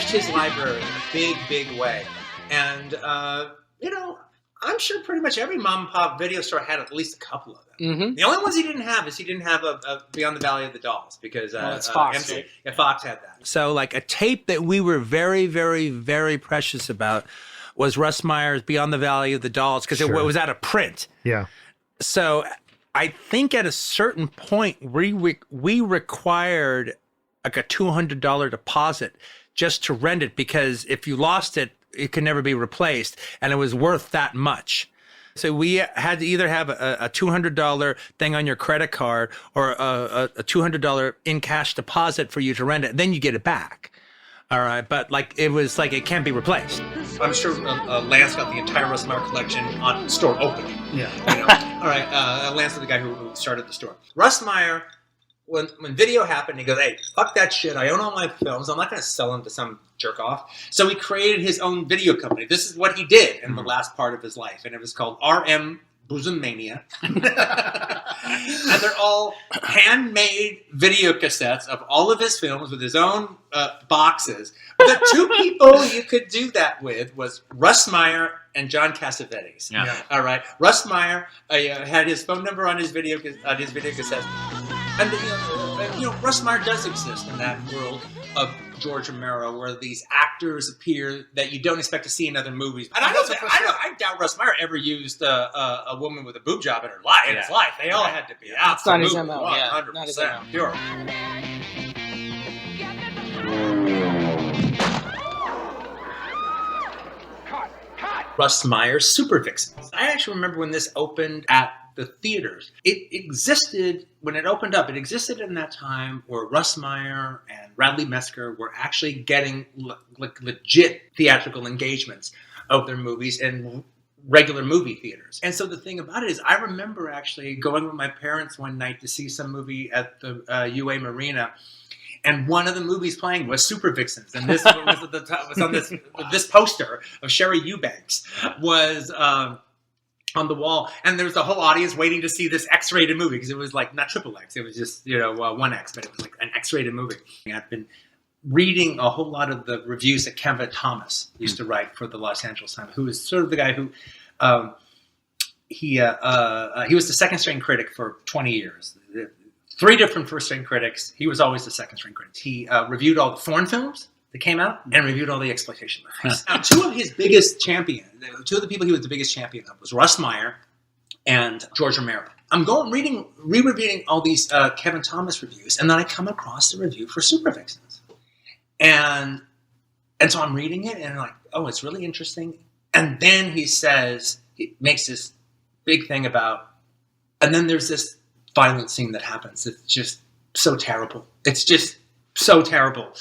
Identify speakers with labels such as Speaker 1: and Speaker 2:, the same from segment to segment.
Speaker 1: enriched his library in a big, big way. And, I'm sure pretty much every mom and pop video store had at least a couple of them.
Speaker 2: Mm-hmm.
Speaker 1: The only ones he didn't have a Beyond the Valley of the Dolls, because
Speaker 2: it's Fox,
Speaker 1: right? Yeah, Fox had that.
Speaker 3: So like a tape that we were very, very, very precious about was Russ Meyer's Beyond the Valley of the Dolls, because it was out of print.
Speaker 4: Yeah.
Speaker 3: So I think at a certain point we required like a $200 deposit just to rent it, because if you lost it, it could never be replaced, and it was worth that much. So we had to either have a $200 thing on your credit card or a $200 in cash deposit for you to rent it. Then you get it back. All right, but like it was like it can't be replaced.
Speaker 1: I'm sure Lance got the entire Russ Meyer collection on store opening.
Speaker 4: Yeah.
Speaker 1: All right, Lance is the guy who started the store. Russ Meyer, when video happened, he goes, "Hey, fuck that shit. I own all my films. I'm not going to sell them to some jerk off." So he created his own video company. This is what he did in the last part of his life, and it was called RM Bosom Mania. And they're all handmade video cassettes of all of his films with his own boxes. The two people you could do that with was Russ Meyer and John Cassavetes.
Speaker 2: Yeah.
Speaker 1: All right. Russ Meyer had his phone number on his video cassette. And Russ Meyer does exist in that world of George Romero, where these actors appear that you don't expect to see in other movies. And I doubt Russ Meyer ever used a woman with a boob job in his life. They all had to be out.
Speaker 2: It's not his MO.
Speaker 1: 100%
Speaker 2: Not his MO.
Speaker 1: pure. Russ Meyer's Super Vixens. I actually remember when this opened at the theaters. It existed when it opened up. It existed in that time where Russ Meyer and Radley Metzger were actually getting legit theatrical engagements of their movies in regular movie theaters. And so the thing about it is, I remember actually going with my parents one night to see some movie at the UA Marina. And one of the movies playing was Super Vixens, and this was at the top, was on this poster of Sherry Eubanks was on the wall, and there was a whole audience waiting to see this X-rated movie, because it was like not triple X, it was just 1X, but it was like an X-rated movie. I've been reading a whole lot of the reviews that Kevin Thomas used to write for the Los Angeles Times, who is sort of the guy who he was the second string critic for 20 years. 3 different first-string critics. He was always the second-string critic. He reviewed all the foreign films that came out and reviewed all the exploitation movies. Now, two of the people he was the biggest champion of was Russ Meyer and George Romero. I'm re-reviewing all these Kevin Thomas reviews, and then I come across the review for Super Vixens. And so I'm reading it, and I'm like, oh, it's really interesting. And then he makes this big thing about, and then there's this violent scene that happens. It's just so terrible. It's just so terrible.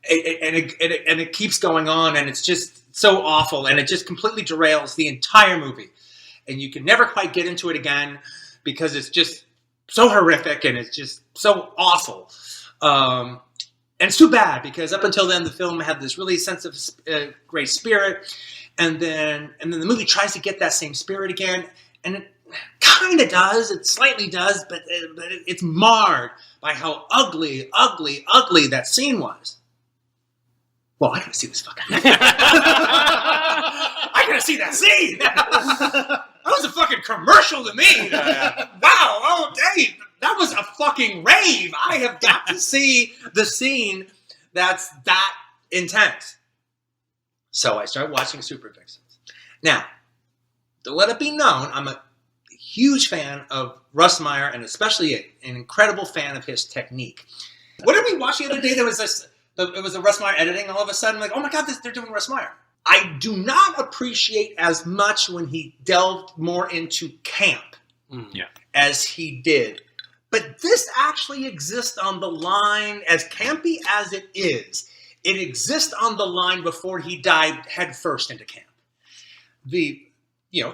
Speaker 1: And it keeps going on, and it's just so awful, and it just completely derails the entire movie. And you can never quite get into it again because it's just so horrific, and it's just so awful. And it's too bad, because up until then the film had this really sense of great spirit, and then the movie tries to get that same spirit again, and it kind of does. It slightly does, but it's marred by how ugly that scene was. Well, I gotta see this fucking movie. I gotta see that scene. That was a fucking commercial to me. Wow. Oh, Dave, that was a fucking rave. I have got to see the scene that's that intense. So I started watching Super Vixens. Now, to let it be known, I'm a huge fan of Russ Meyer, and especially an incredible fan of his technique. What did we watch the other day? It was a Russ Meyer editing. All of a sudden, like, oh my God, they're doing Russ Meyer. I do not appreciate as much when he delved more into camp as he did. But this actually exists on the line, as campy as it is. It exists on the line before he dived headfirst into camp. It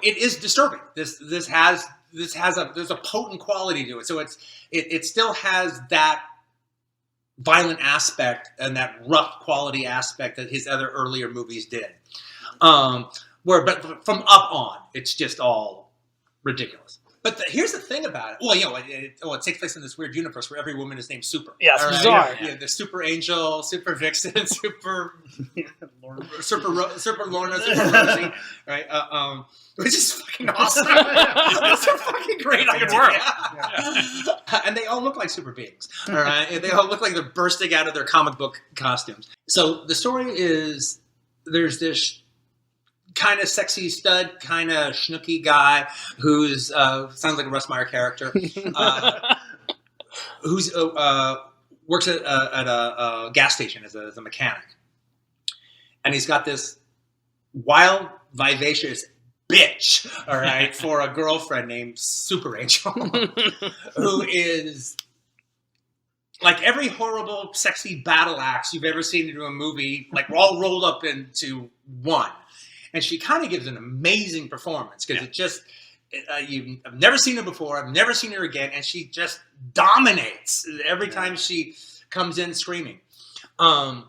Speaker 1: is disturbing. There's a potent quality to it. So it still has that violent aspect and that rough quality aspect that his other earlier movies did. But from up on, it's just all ridiculous. But here's the thing about it. Well, it takes place in this weird universe where every woman is named Super.
Speaker 2: Yeah, it's bizarre.
Speaker 1: Yeah, the Super Angel, Super Vixen, Super Lorna, Super Rosie, right? Which is fucking awesome. That's a fucking great idea. Yeah. And they all look like super beings. All right, and they all look like they're bursting out of their comic book costumes. So the story is there's this kind of sexy stud, kind of schnooky guy who's sounds like a Russ Meyer character, who's works at a gas station as a mechanic, and he's got this wild, vivacious bitch, all right, for a girlfriend named Super Angel, who is like every horrible, sexy battle axe you've ever seen in a movie, like all rolled up into one. And she kind of gives an amazing performance because it just, I've never seen her before. I've never seen her again. And she just dominates every time she comes in screaming. And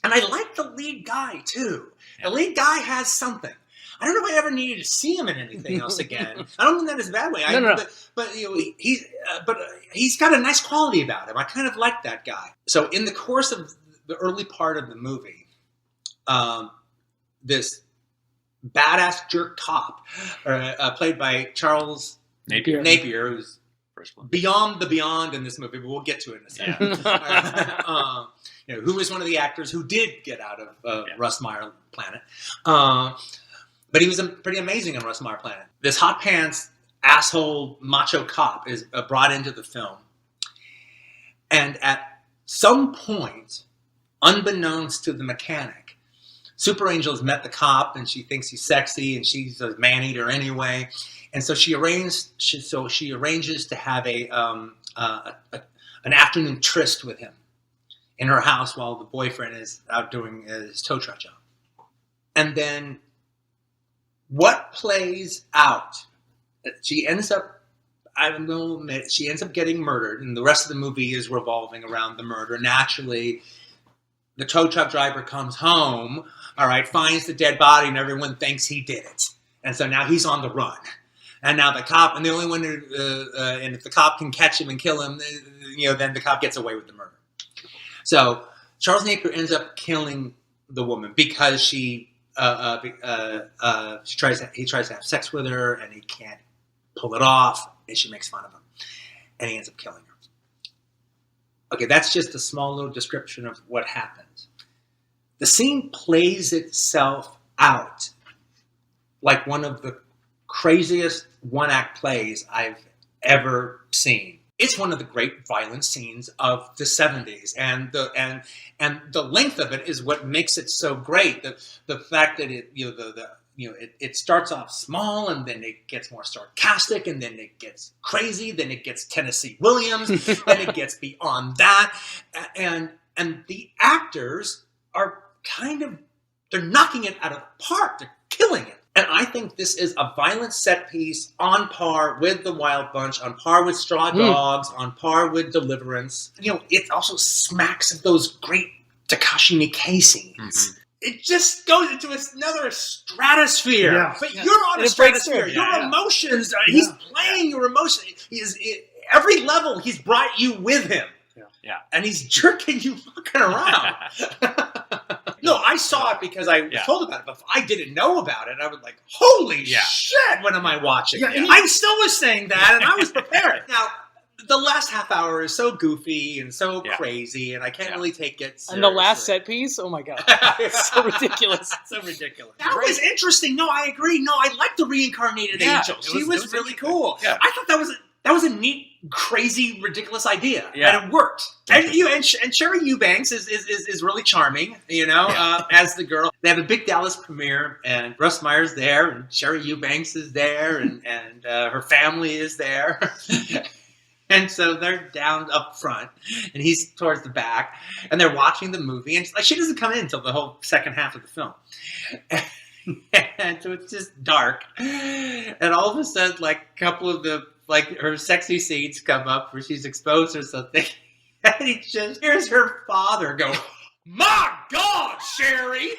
Speaker 1: I like the lead guy too. The lead guy has something. I don't know if I ever needed to see him in anything else again. I don't mean that as a bad way.
Speaker 2: No.
Speaker 1: But he's got a nice quality about him. I kind of like that guy. So in the course of the early part of the movie, this badass jerk cop, played by Charles Napier, who's beyond the beyond in this movie, but we'll get to it in a second. Yeah. Who was one of the actors who did get out of Russ Meyer Planet. But he was pretty amazing in Russ Meyer Planet. This hot pants, asshole, macho cop is brought into the film. And at some point, unbeknownst to the mechanic, Super Angel's met the cop and she thinks he's sexy and she's a man-eater anyway. And so she arranges to have an afternoon tryst with him in her house while the boyfriend is out doing his tow truck job. And then what plays out? She ends up, I will admit, she ends up getting murdered, and the rest of the movie is revolving around the murder. Naturally, the tow truck driver comes home, all right, finds the dead body, and everyone thinks he did it. And so now he's on the run. And now the cop, and the only one who, and if the cop can catch him and kill him, then the cop gets away with the murder. So Charles Napier ends up killing the woman because he tries to have sex with her, and he can't pull it off, and she makes fun of him, and he ends up killing her. Okay, that's just a small little description of what happens. The scene plays itself out like one of the craziest one-act plays I've ever seen. It's one of the great violent scenes of the 70s, and the length of it is what makes it so great. The fact that it starts off small, and then it gets more sarcastic, and then it gets crazy, then it gets Tennessee Williams, then it gets beyond that, and the actors are they're knocking it out of the park. They're killing it. And I think this is a violent set piece on par with The Wild Bunch, on par with Straw Dogs, on par with Deliverance. It also smacks of those great Takashi Miike scenes. Mm-hmm. It just goes into another stratosphere. Yeah. But you're on a stratosphere. Your emotions, he's playing your emotions. Every level, he's brought you with him. Yeah. And he's jerking you fucking around. No, I saw it because I was told about it, but if I didn't know about it, I was like, holy shit, what am I watching? Yeah, I still was saying that, and I was prepared. Now, the last half hour is so goofy and so crazy, and I can't really take it seriously.
Speaker 2: And the last set piece? Oh my God. It's so ridiculous.
Speaker 1: So ridiculous. That was interesting. No, I agree. No, I like the reincarnated angel. She was really cool. Yeah. I thought that was a neat, crazy, ridiculous idea, and it worked. And Sherry Eubanks is really charming, as the girl. They have a big Dallas premiere, and Russ Meyer's there, and Sherry Eubanks is there, and her family is there. And so they're down up front, and he's towards the back, and they're watching the movie, and she doesn't come in until the whole second half of the film. And so it's just dark, and all of a sudden, a couple of her sexy scenes come up where she's exposed or something, and he just hears her father go, "My God, Sherry!"